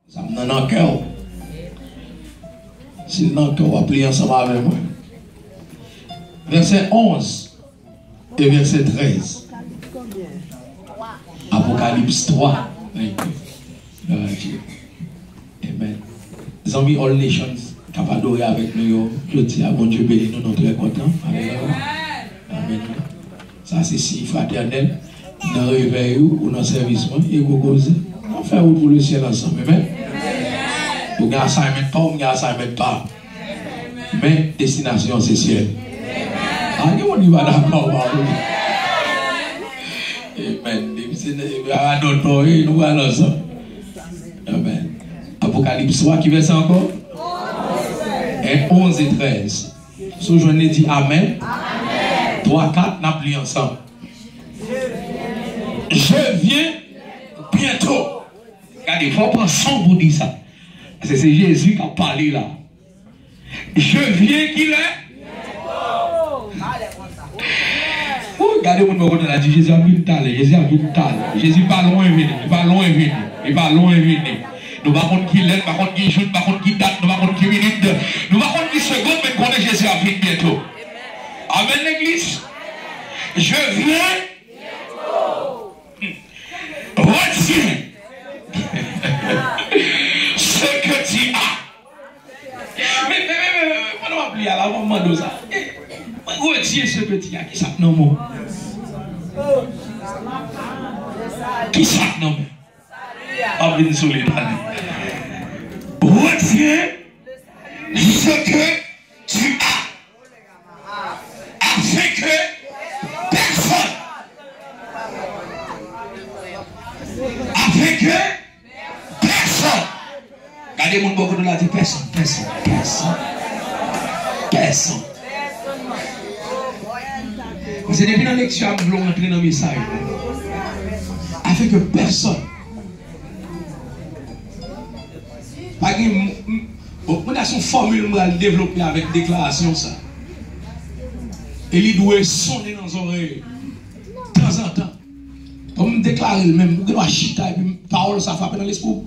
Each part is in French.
Ça me donne un cœur. Si le cœur va plier ensemble avec moi. Verset 11 et verset 13. Apocalypse 3. Amen. Les amis, all nations, capables d'adorer avec nous. Je dis à bon Dieu béni, nous sommes très contents. Amen. Ça, c'est si fraternel. Dans le réveil ou dans le service, et vous causez. On fait route pour le ciel ensemble. Amen. Vous avez ça, pas, vous avez ça, pas. Mais destination, c'est ciel. Amen. On y va d'abord. Amen. Nous allons ensemble. Amen. Apocalypse 3 qui verset encore? 11 et 13. Ce jour, dit Amen. 3, 4, n'a plus ensemble. Je viens bientôt. Regardez, il faut prendre son pour dire ça. C'est Jésus qui a parlé là. Je viens qu'il est. Regardez, mon côté là, Jésus a vu le tal. Jésus a vu le tal. Jésus pas loin venu. Il va loin venu. Il va loin venu. Nous ne savons pas qui l'aide, pas qui joue, pas qui date, nous ne savons pas qui minute, nous ne savons pas qui seconde, mais qu'on est Jésus à venir bientôt. Amen l'église. Je viens. Retiens ce que tu as. Mais, on va appeler à la maman de ça. Retiens ce que tu as. Qui ça non mot? Qui ça non mot? Amen sur les panneaux. Retiens ce que tu as. Afin que personne. Afin que personne. Regardez mon beaucoup de la dit personne. C'est depuis dans l'élection, nous voulons entrer dans le message. Afin que personne. On a son formule pour développer avec déclaration ça. Et il doit sonner dans les oreilles de temps en temps. Comme déclarer le même, vous doit chita et puis parole ça frappe dans l'esprit.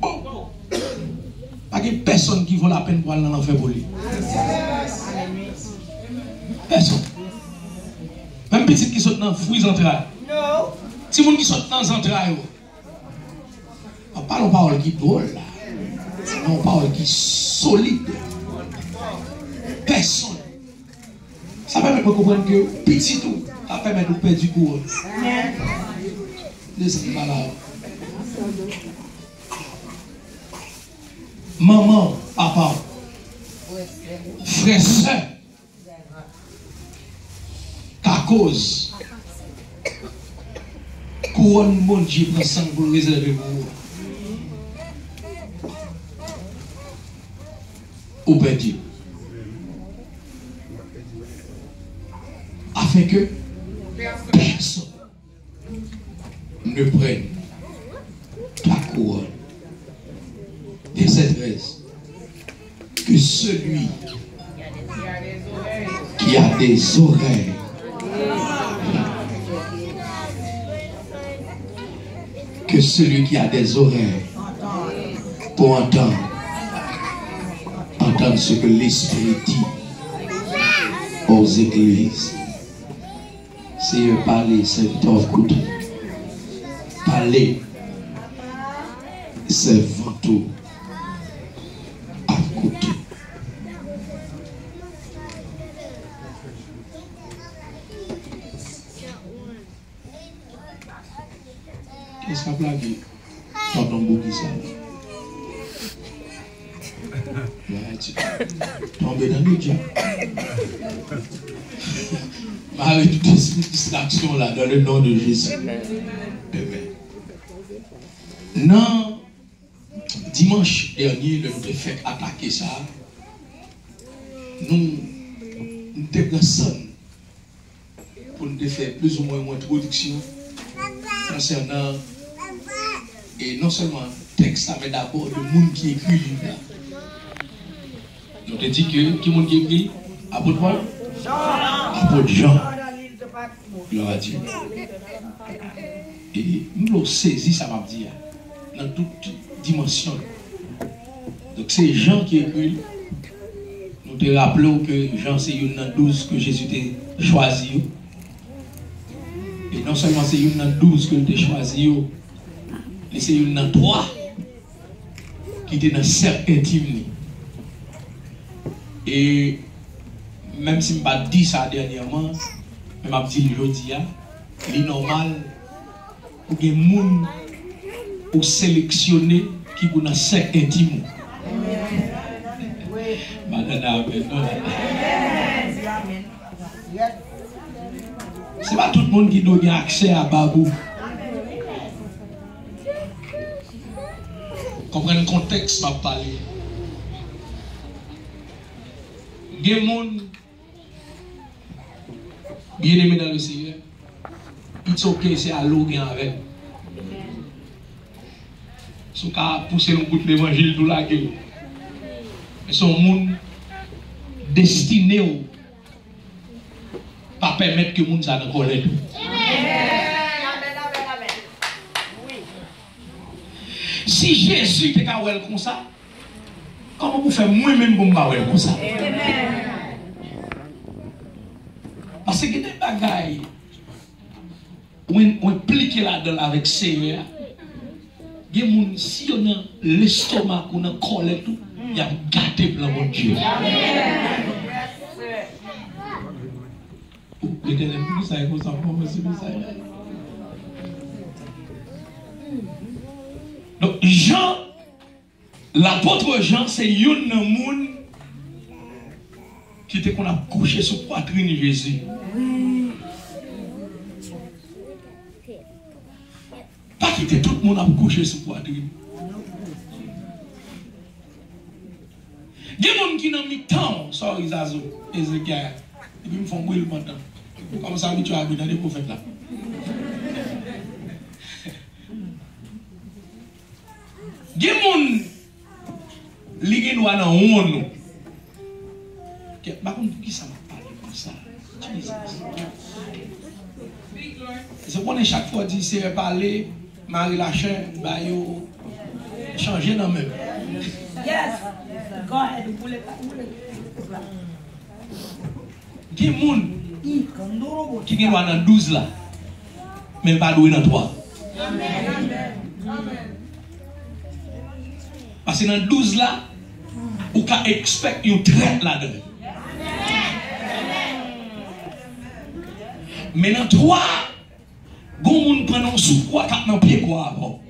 Pas de personne qui vaut la peine pour aller dans l'enfer pour lui. Personne. Même petit qui saute dans le fruit entrailles. Si les gens qui sautent dans les entrailles, on parle de parole qui drôle là. On parle qui solide. Personne. Ça permet de comprendre que petit tout, ça permet de perdre du courage. Laissez-moi pas là. Maman, papa, frère, soeur, qu'à cause, couronne mon Dieu prend sang pour le réserver pour vous. Au perdu. Afin que personne ne prenne ta couronne. Verset 13. Que celui qui a des oreilles que celui qui a des oreilles pour entendre ce que l'Esprit dit aux églises. C'est parler, c'est écouter. Parler, c'est tout à écouter. Qu'est-ce qu'on a plagué? Ton nombre qui ça? Tomber dans le diable. Arrête toute distraction là dans le nom de Jésus. Amen. Non, dimanche dernier, nous avons fait attaquer ça. Nous avons personne pour nous faire plus ou moins une introduction concernant, et non seulement le texte, mais d'abord le monde qui écrit le livre là. Nous avons dit que qui monde qui écrit? Apôtre Paul? Apôtre Jean. Gloire à Dieu. Et nous avons saisi, ça m'a dit, dans toute dimension. Donc c'est Jean qui écrit. Nous te rappelons que Jean c'est une dans 12 que Jésus t'a choisi. Et non seulement c'est une dans 12 que tu as choisi, mais c'est une dans 3 qui était dans le cercle intime. Et même si je ne pas dit ça dernièrement, je m'a dit aujourd'hui, il est normal pour que les gens pour sélectionner qui est dans le cercle intime. C'est pas tout le monde qui donne accès à Babou. Comprenez le contexte, m'a parlé. Il y a des gens bien aimés dans le Seigneur. It's ok, c'est à l'eau avec. Si on a poussé le bout de l'évangile, tout là, mais son monde destiné au pas permettre que le monde s'en colère. Si Jésus était comme ça, comment vous faites moi-même pour me comme ça? Parce que des bagailles, on implique là-dedans avec Seigneur. Si on a l'estomac, on a colère, il y a gâté pour mon Dieu. Donc Jean, l'apôtre Jean, c'est un monde qui était qu'on a couché sur la poitrine de Jésus. Pas quitter tout le monde a couché sur la poitrine. Il y a des gens qui n'ont mis temps, sorry Zazo, Ezekiel, et puis ils me font brûler le matin. Comme ça, tu as vu dans les prophètes là. Il y a des gens qui ont dans honte. Par contre, qui ça m'a parlé comme ça? C'est pour chaque fois dit c'est parler, Marie Lachin, Bayo, changer dans même. Yes. Go ahead. Il y a des gens qui sont dans 12 là, mais pas dans 3. Parce que dans 12 là, on peut expecter une traite là-dedans. Mais dans 3, on peut prendre un sous-quoi, 4 dans pied quoi avant.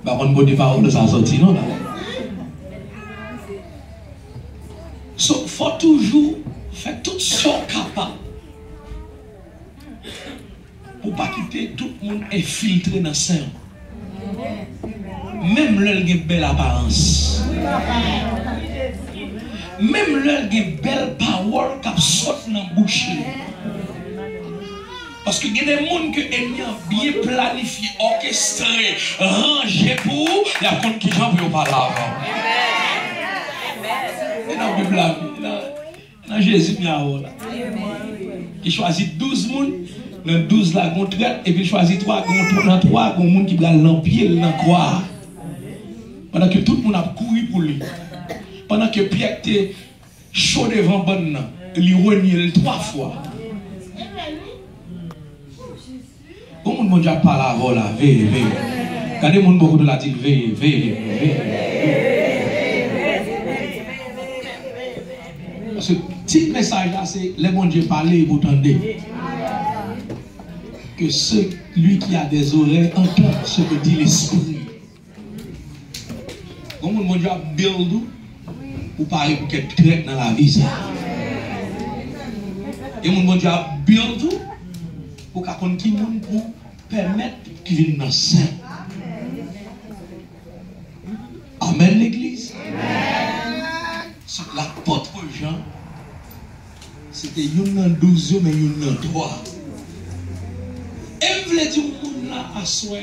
Bah, on ne peut pas de ça sortir, non? So, il faut toujours faire tout ce qu'on est capable pour ne pas quitter tout le monde infiltré dans le sein. Même l'heure qui a une belle apparence. Même l'heure qui a une belle power qui saute dans la bouche. Parce qu'il y a des gens qui ont bien planifié, orchestré, rangé pour, il y a des gens qui ne parlent pas avant. Et dans la Bible, dans Jésus, il choisit 12 personnes, dans 12 là, il traite, et puis il choisit 3, dans 3, il y a des gens qui ont dans pied, dans la croix. Pendant que tout le monde a couru pour lui. Pendant que Pierre était chaud devant bonne, il renie 3 fois. Comment mon Dieu parle avant là, veille, veille. Regardez mon beaucoup de la dit veille, veille, veille. Parce que petit message là, c'est les mon Dieu parler et vous entendez. Que celui qui a des oreilles entend ce que dit l'esprit. Comment mon Dieu a build ou pareil pour qu'elle traite dans la vie. Et mon Dieu a build pour qu'il pour permettre qu'il vienne dans le sein. Amen l'église. L'apôtre Jean, c'était une 12, mais une 3. Et vous voulez dire au monde là à soi.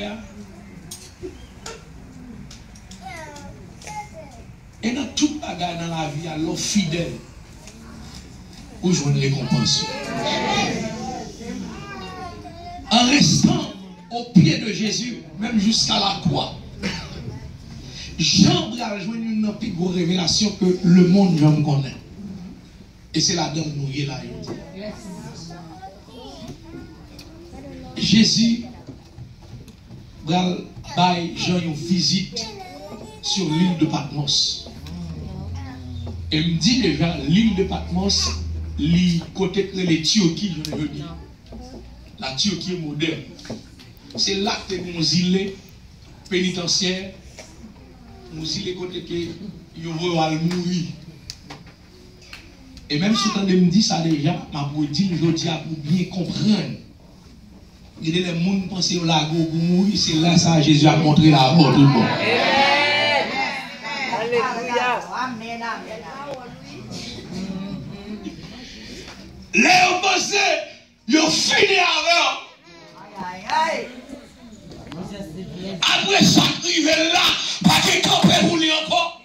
Et dans toute bagarre dans la vie, alors fidèle, où je une récompense. En restant au pied de Jésus, même jusqu'à la croix, Jean a rejoint une plus grosse révélation que le monde je me connais. Et c'est la dame nous là. Jésus a Jean une visite sur l'île de Patmos. Et me dit déjà, l'île de Patmos, côté de l'Éthiopie, je veux dire. La Turquie moderne. C'est là que nous îles pénitentiaires, nous îles côté que nous voulons mourir. Et même si vous me dit ça déjà, je dis pour bien comprendre. Il y a des gens qui pensent au lago pour mourir, c'est là ça Jésus a montré la mort tout le monde. Alléluia. Amen, amen. Les opposés, ils ont fini avec. Après ça, arrive là, pas de camper pour lui encore.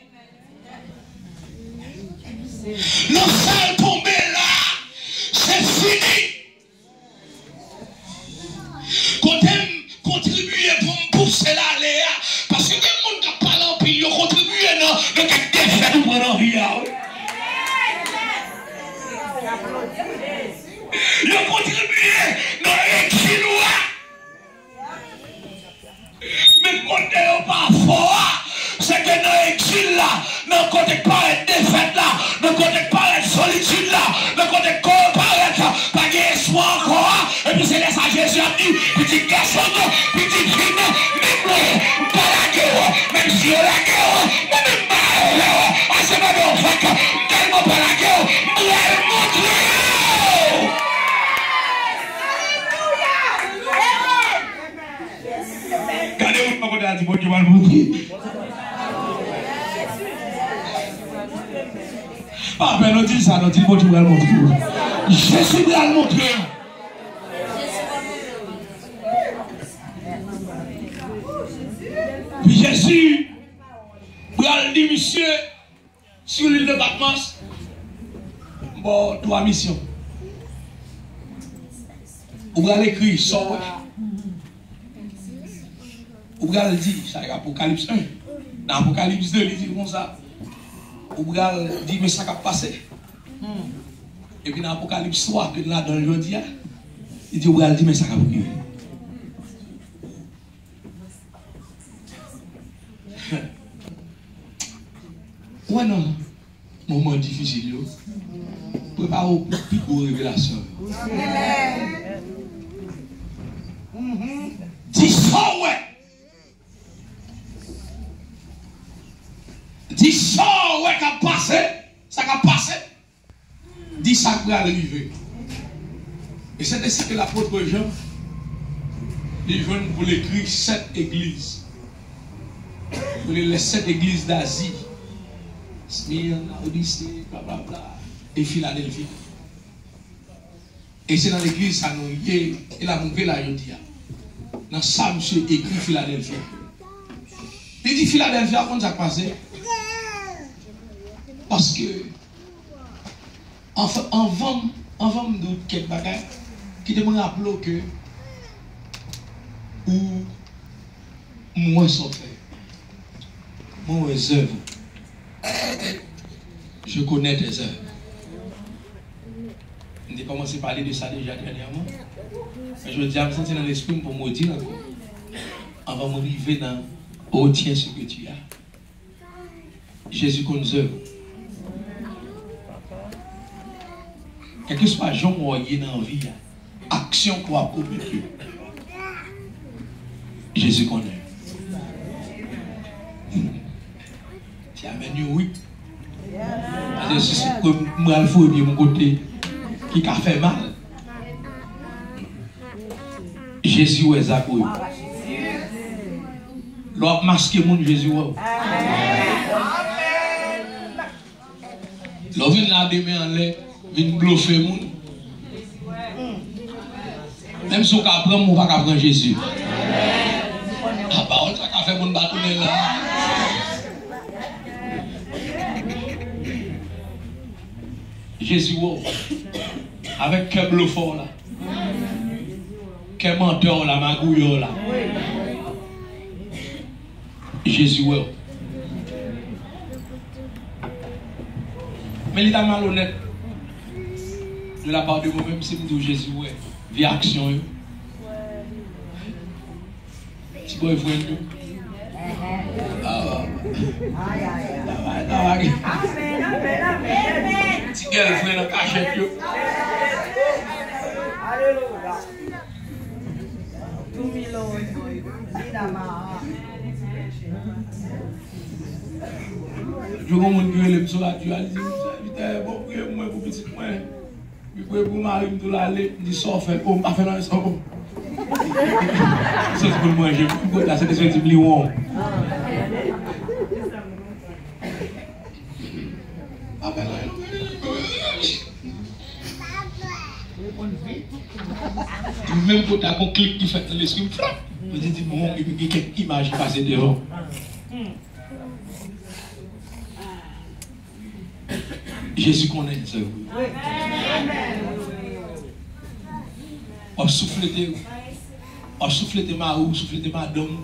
Le sol tombé là, c'est fini. Contribuer pour me pousser là, Léa. Parce que les gens qui parlent en pile, ils contribuent dans le défait de mon envie. Ils contribuent dans l'exil. Mais quand ils ne pas fort, c'est que dans l'exil là, dans le côté pas de défaite là, dans le côté pas de solitude là, dans le côté comparaître, pas d'espoir encore. Et puis c'est là ça Jésus a dit, petit garçon, petit fille, même pas la guerre, même si on la guerre, même pas la guerre, c'est pas de fait que tellement pas la guerre, nous allons montrer. Regardez-vous comment on a dit, bon Dieu va le montrer. Ah ben, on dit ça, on dit bon Dieu va le montrer. Jésus va le montrer. Puis Jésus, il a dit, monsieur, sur l'île de Patmos, bon, 3 missions. Vous allez écrire, sort. Vous allez dire, ça c'est Apocalypse 1. Dans Apocalypse 2, il dit comme ça. Vous allez dire, mais ça va passer. Et puis dans Apocalypse 3, que là, dans le jeudi, il dit, vous allez dire, mais ça va arriver. Ouais, non. Moment difficile, préparez-vous pour plus de révélation. Dis ça, ouais. Dis ça, ouais, qui a passé. Ça qui a passé. Dis ça qui va arriver. Et c'est ainsi que l'apôtre Jean, il vient pour l'écrire 7 églises. Pour les 7 églises d'Asie. Smyrne, Odyssée, blablabla, et Philadelphie. Et c'est dans l'église, ça nous y est, et là, on veut la dire. Dans ça, monsieur écrit Philadelphie. Il dit Philadelphie, quand ça a passé. Parce que, enfin, en vent de quelques bagages, qui te me rappelle que, ou, moi, sont faits. Moi, mes œuvres. Je connais tes œuvres. On a commencé à parler de ça déjà dernièrement. Mais je me dis, je me sens dans l'esprit pour me dire encore. Avant de m'arriver dans oh tiens ce que tu as. Jésus connaît nos œuvres. Quel que soit Jean ou dans la vie, action pour accomplir. Jésus connaît. Tu amènes oui. Parce que si c'est comme moi, il faut mon côté qui a fait mal. Jésus est à quoi? L'homme masqué mon Jésus. L'homme vient là demain en l'air, vient bluffer mon. Même si on apprend, on va apprendre Jésus. Ah bah on va faire mon bâtonnet là. Jésus, avec quel bluffeur là, quel menteur là, magouilleur là. Jésus, Mais il est malhonnête. De la part de moi-même, c'est me dire Jésus, ouais, vie action. Tu peux voir nous. Tu peux voir dans cachette. Alléluia. Je vois mon Dieu, sur la dualité. Bon, moi, pour petit moi. Puis pour Marie, je dois aller, je dis, sort, fait, oh, pas faire dans le sort. C'est pour moi, je peux là, c'est des petits blions. Même quand tu as un clic qui fait dans l'esprit, je dis, bon, il y a quelques images qui passent devant. Jésus connaît ça. On souffle de ma ou, souffle de madame.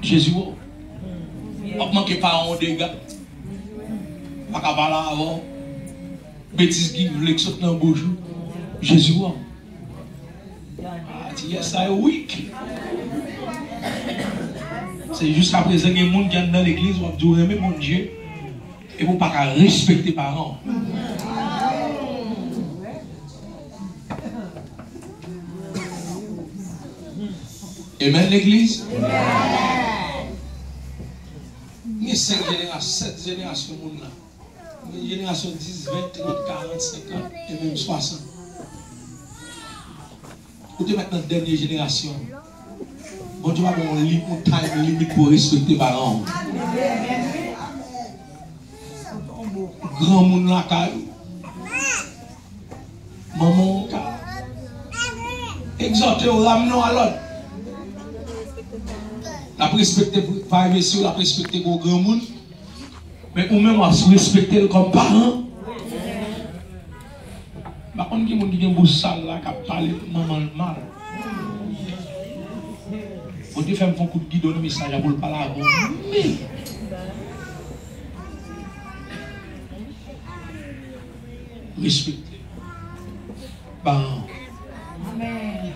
Jésus, on manque pas un dégât. Pas qu'à parler avant. Bêtise qui voulait que sorte dans le beau jour. Jésus, yes, I weak. C'est jusqu'à présent qu'il y a des gens qui sont dans l'église qui ont dit, mon Dieu, et vous ne pouvez pas respecter les parents. Amen, l'église? Il y a 5 générations, 7 générations de monde là. Une génération 10, 20, 30, 40, 50 et même 60. Vous êtes maintenant dernière génération. Bon Dieu va avoir un time limite pour respecter les parents. Grand monde là, maman, exhortez au ramenant à l'autre. La respecter par monsieur, la respecter pour grand monde. Mais ou même à se respecter comme parent. Par contre, il y a des gens qui ont une bouche sale là, qui parlent maman mal. Vous devez faire un coup de guidon, un message pour le parler avant. Mais respectez. Parents. Amen.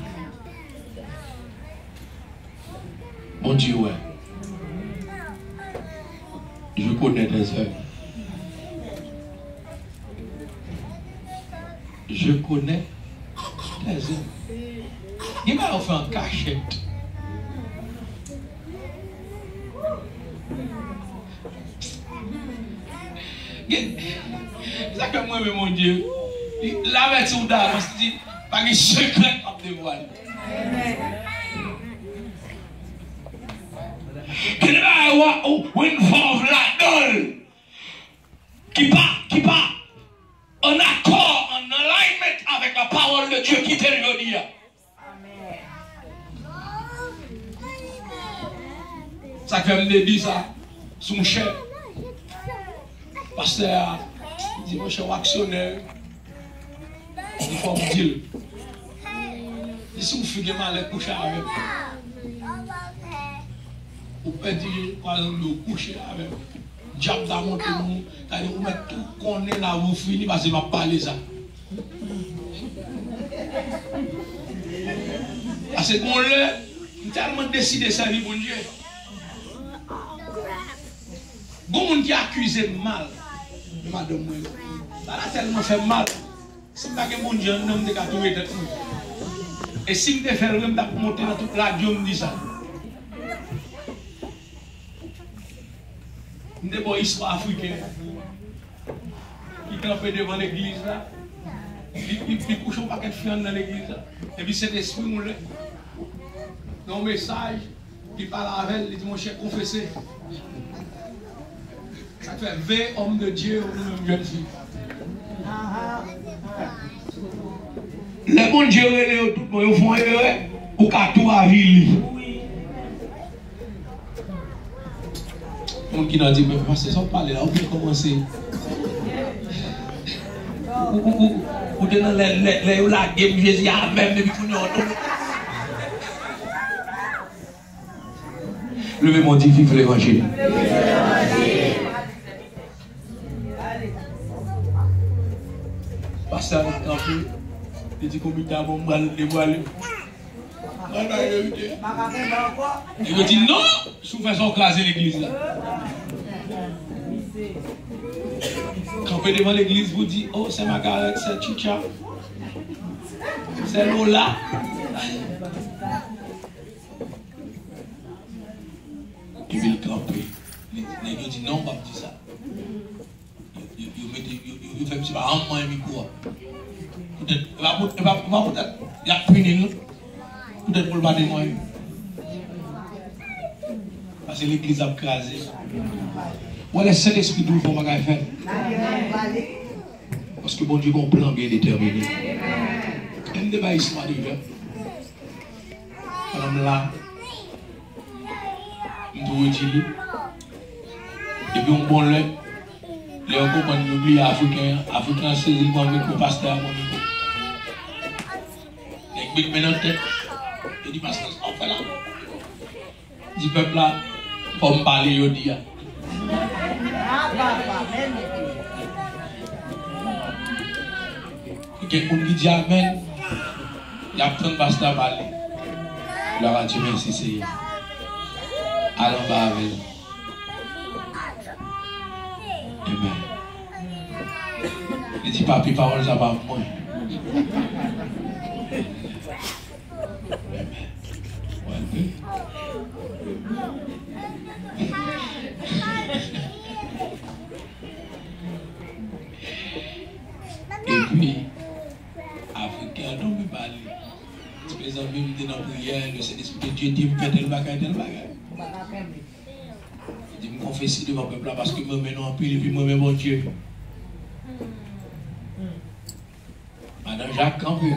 Mon Dieu, ouais. Je connais des œuvres. Je connais des œuvres. Il m'a fait en cachette. C'est ça que moi, mon Dieu, la vertu d'âme, on se dit, pas de secret à dévoiler. Il va y avoir une forme là-dedans qui part en accord, en alignment avec la parole de Dieu qui t'est redit. Amen. Ça fait me dire ça, son chef, pasteur, il dit mon cher actionnaire, il faut me dire. Il dit si vous faites mal, coucher avec. Vous pouvez dire, par exemple, vous coucher avec. Diable dans mon témoin, vous mettez tout qu'on est là, vous finissez parce que je ne vais pas parler ça. Parce que bon, là, tellement décidé de servir mon Dieu. Bon, monde qui accuse mal, madame, ça a tellement fait mal. Si je ne mon Dieu, un homme de tout tête. Et si je fais le même pour monter dans toute la radio, me dit ça. Des bonnes histoires africaines qui campent devant l'église là, ils couchent un paquet de filles dans l'église là, et puis cet esprit nous l'a. Dans un message, il parle avec elle, il dit mon cher confessé. Ça fait 20 hommes de Dieu ou une jeune fille. Les bons dieux, tout le monde font erreur ou qu'à tout à ville. On qui n'a dit, mais parce que ça parle là, on peut commencer. Ou de dans les la game, Jésus a même depuis qu'on est levez mon Dieu, vive l'évangile. pasteur a campé. Il dit combien de temps on va le dévoiler. Il me dit non, si vous faites son classer l'église là. Campé devant l'église, vous dites, oh c'est Margaret, c'est Chicha. C'est Lola. Il veut le camper. Il dit non, on va dire ça. Il fait un petit peu un micro. Peut-être, il a puni. Peut-être pour le battre moi. Parce que l'église a crasé. Ouais, le Saint-Esprit d'où pour ma faire. Parce que bon Dieu a un plan bien déterminé. Un débat ici, déjà. Madame là, nous dit. Et puis on bon lait. Les compagnies oublient Africains, c'est le micro pasteur. Les big men en tête. Et dit pasteur, on fait là. Du peuple là, pour me parler, il dit. Quelqu'un qui dit Amen, il y a plein de pasteurs parler. Il leur a dit merci, Seigneur. Allons bas avec lui. Amen. Il dit papi, parole, ça va moins. Et puis, Africain, non, me parler. Les amis me disent dans la prière, le Saint-Esprit de Dieu dit, me fait tel bagage, tel bagage. Il dit, me confesser devant le peuple là parce que moi, maintenant, en pile, et puis moi-même, mon Dieu. Madame Jacques Campus.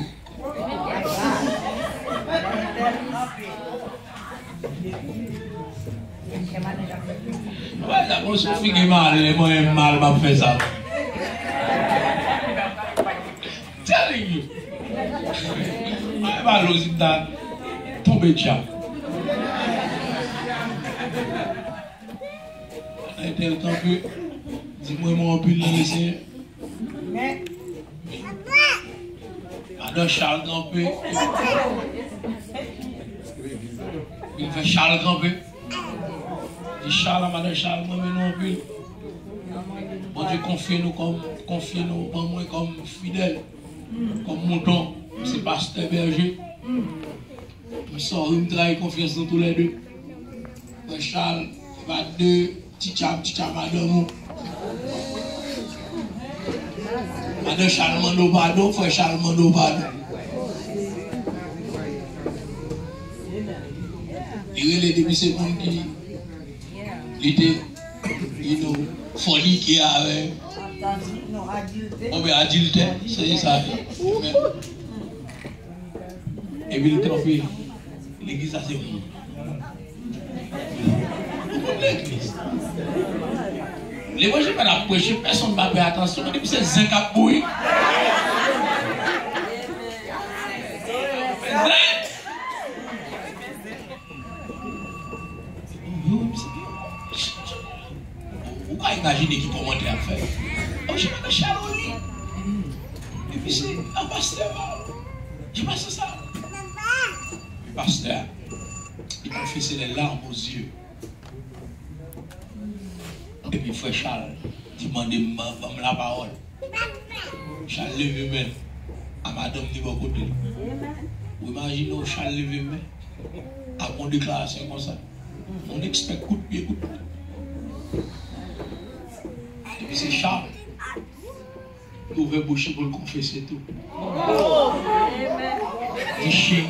Ouais, d'abord, si je suis mal, moi, mal, m'a fait ça. Telling you. Je vais aller aux tomber déjà. On a été le temps que, dis-moi, mon pull le laisser. Madame Charles Campé. Il fait Charles Campé. Il dit Charles à Madame Charles, moi, mais non plus. Bon Dieu, confiez-nous comme fidèles, comme moutons. C'est pasteur berger. Je sors une trahi confiance dans tous les deux. Charles, il va deux, petit madame. Madame Charles mando pardon, frère Charles mando pardon. Il est depuis ce monde qui était, folie qui avait. On veut adultère, c'est ça. Et puis le temps fait, l'église a ses mots. L'église. Les moi, je ne vais pas prêcher, personne ne va faire attention, mais c'est zinc à bouillir. Vous pouvez imaginer qui commence à faire. Oh, je vais me chalonner. Et puis c'est un pasteur. Je passe ça. Le pasteur, il confessait les larmes aux yeux. Et puis frère Charles, demandez-moi la parole. Charles lève main à madame de votre côté. Vous imaginez Charles lève main à mon déclaration comme ça. On expecte coup de pied, coup de pied. Et puis c'est Charles qui ouvre bouche pour le confesser tout. Il chérit.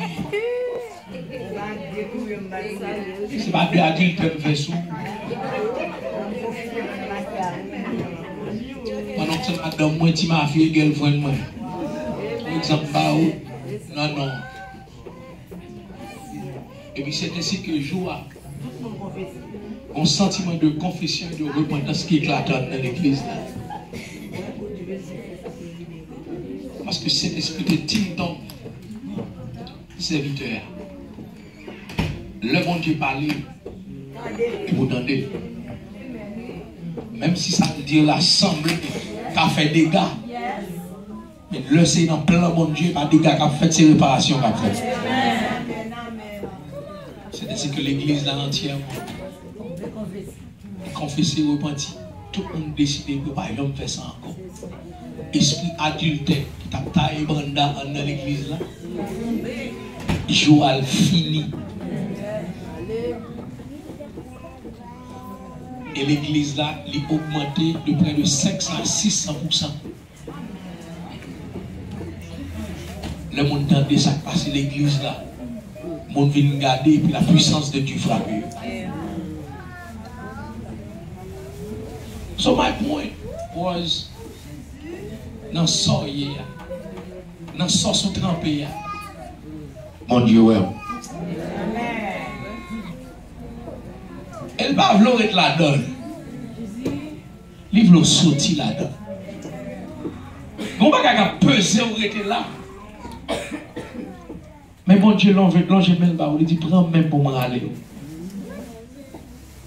C'est pas de adultes qui fait sous. Pendant que c'est madame, moi, tu m'as fait girlfriend, moi. Par exemple, non, non. Et puis c'est ainsi que joie, un sentiment de confession et de repentance qui éclate dans l'église. Parce que cet esprit de Tinton, serviteur, le bon Dieu parle et vous donnez. Même si ça veut dire l'assemblée qui a fait des dégâts, Mais le c'est dans plein bon Dieu, pas des gars qui ont fait ces réparations qu'a fait. C'est ainsi que l'église là entièrement confessé, repenti. Tout le monde décide que par exemple faire ça encore. Esprit adultère qui t'a taillé Branda dans l'église là. Joal fini. Et l'église là, il a augmenté de près de 500 à 600%. Le monde entendait ça passer l'église là. Le monde vient regarder et puis la puissance de Dieu frappe. So my point was, dans ce dans ce sont trempés. Mon Dieu, ouais. Elle va vouloir être là-dedans. Il veut sortir là-dedans. On va pas peser ou être là. Mais bon Dieu, l'ange même pas, il dit prends même pour me râler.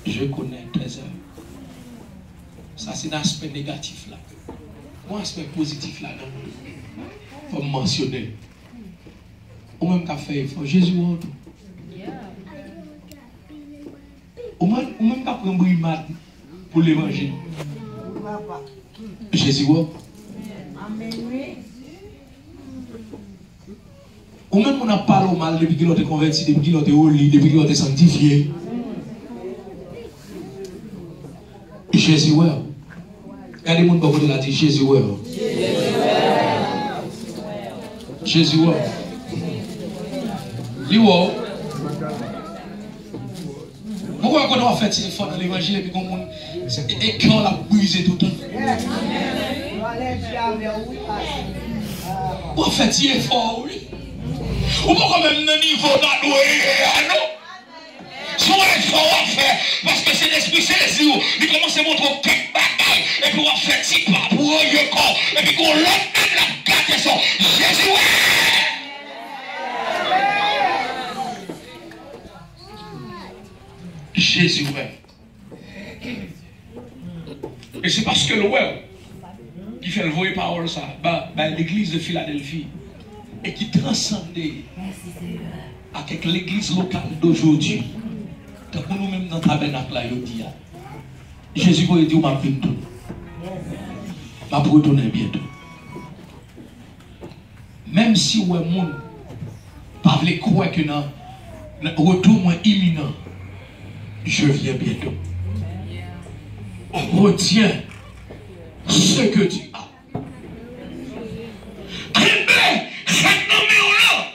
Je connais tes œuvres. Ça c'est un aspect négatif là. Un aspect positif là-dedans. Il faut mentionner. Ou même qu'à faire effort. Jésus ou même qu'à prendre brimade pour l'évangile. Jésus ou même on a parlé au mal depuis qu'il a été converti, depuis qu'il a été au lit, depuis qu'il a été sanctifié. Jésus ou regardez mon beaucoup de la dit Jésus ou Jésus ou pourquoi on a fait effort dans l'évangile et puis qu'on l'a brisé tout le temps? On fait effort, oui. Ou pourquoi même le niveau d'adouer, non? Son effort à faire, parce que c'est l'esprit saisi, il commence à montrer quelques bagailles, et puis on fait petit pas pour le corps, et puis qu'on l'autre même la garde son Jésus. Jésus, et c'est parce que le qui fait le voyer parole ça, l'église de Philadelphie, et qui transcendait avec l'église locale d'aujourd'hui. Tant que nous-mêmes dans le tabernacle là, Jésus va dire, m'a pris tout. M'a retourner bientôt. Même si le monde ne veut pas croire que dans le retour imminent, je viens bientôt. Retiens ce que tu as. Chaque nommé là.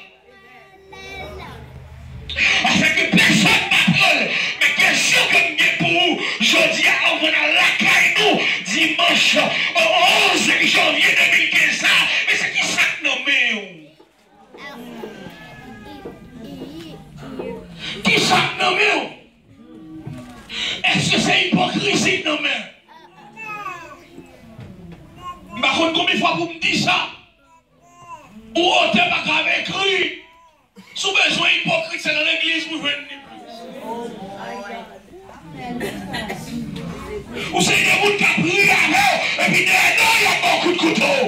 Afin que personne m'appelle. Mais question que je pour vous, je dis à vous dans la caille nous, dimanche 11 janvier 2015. Mais c'est qui chaque nommé? Qui chaque nommé? Est-ce que c'est hypocrisie nommé? Je ne sais pas combien de fois vous me dites ça. Ou autant pas qu'à écrit. Sous besoin hypocrite, c'est dans l'église pour venir. Ou c'est des gens qui ont pris avec, et puis derrière, il y a beaucoup de couteaux.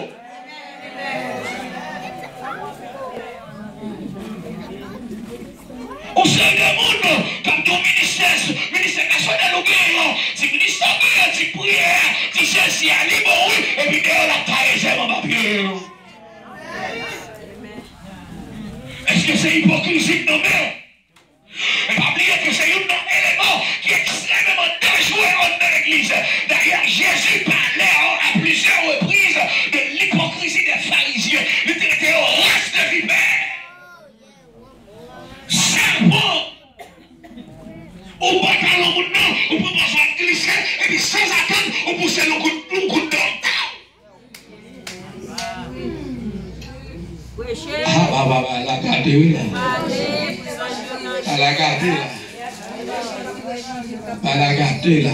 Ou c'est des gens comme ton ministère national ou bien, si ministère de prière, si ceci a libéré, et puis derrière, la taille, c'est mon papier. Est-ce que c'est hypocrisie de nos mères? Et pas oublier que c'est un élément qui est extrêmement dangereux dans l'église. D'ailleurs, Jésus parlait à plusieurs reprises de l'hypocrisie des pharisiens. Il était au reste de vipère. Serpent. Ou pas dans le monde, on peut pas faire glisser, et puis sans attendre, on pousse le coup de dent. Elle a gardé, oui. Elle a gardé, là. Elle a gardé, là.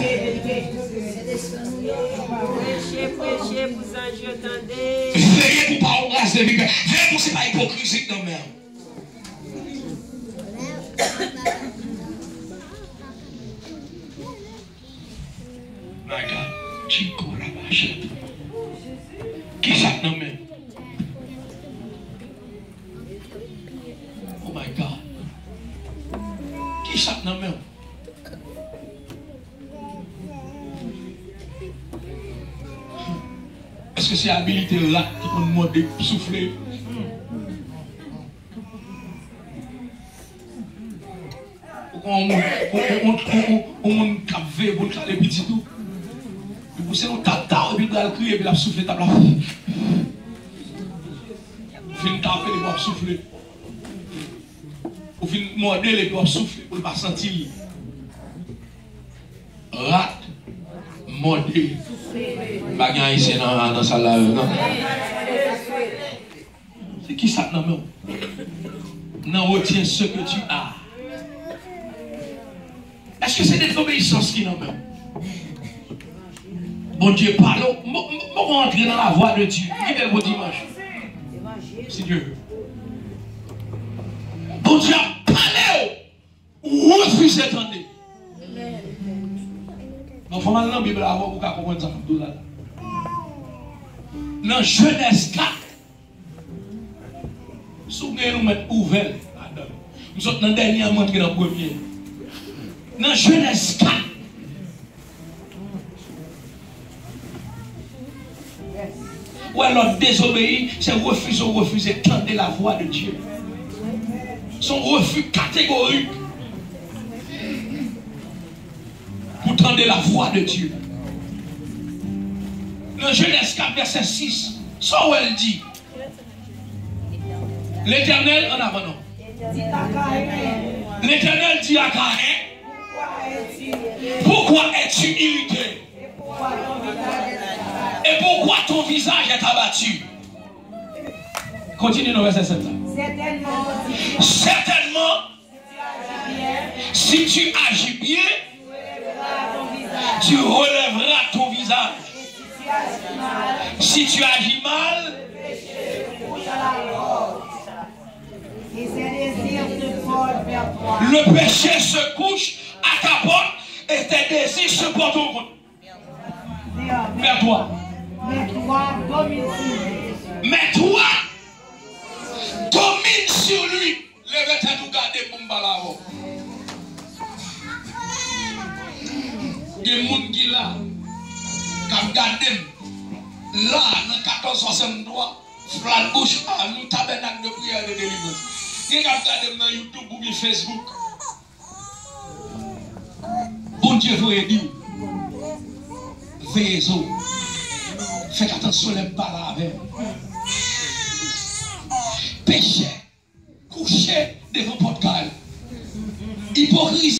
Prêchez, vous entendez. Veillez pour pas embrasser les vipères. Veillez pour c'est pas hypocrisie non même. My God. Chico la vache. Qui ça non même? dans main. Est-ce que c'est habilité là qui peut demander de souffler? On capve pour le petit tout. Puis vous savez, on tape et puis on crier et puis on souffle tape là. On finit taper et puis on souffle. On finit morder et puis on souffle pour ne pas sentir. Rat, morder. Bagay ici dans sa lave, non? C'est qui ça non? Non, retiens ce que tu as. Est-ce que c'est désobéissance qui n'en même? Bon Dieu, parlons. On va entrer dans la voie de Dieu. Qui est le beau dimanche? C'est Dieu. Bon Dieu, parlez. Refusez d'entendre. Donc, il faut mal dans la Bible avant pour comprendre ça. Dans Genèse 4, souvenez-nous nous mettre ouvert. Nous sommes dans le dernier moment qui est dans le premier. Dans Genèse 4, où alors désobéir, c'est refuser tendre la voix de Dieu. Son refus catégorique pour tendre la voix de Dieu. Dans Genèse 4, verset 6, ça où elle dit, l'Éternel en avant non. L'Éternel dit à Caïn, pourquoi es-tu irrité? Et pourquoi ton visage est abattu? Continue dans verset 7. Certainement, si tu agis bien, tu relèveras ton visage. Si tu agis mal, le péché se couche à ta porte et tes désirs se portent au monde. Vers toi. Mais toi, domine sur lui. Lève-toi tout garder pour m'balavo. Il y a des gens qui là, qui regardent là, dans 1463, flan bouche à nous, tabernacle de prière de délivrance. Il y a des gens qui regardent dans YouTube ou bien Facebook. Bon Dieu vous aider. Veillez. Faites attention les balles avec. Péché. Couché devant votre cale. Hypocrisie.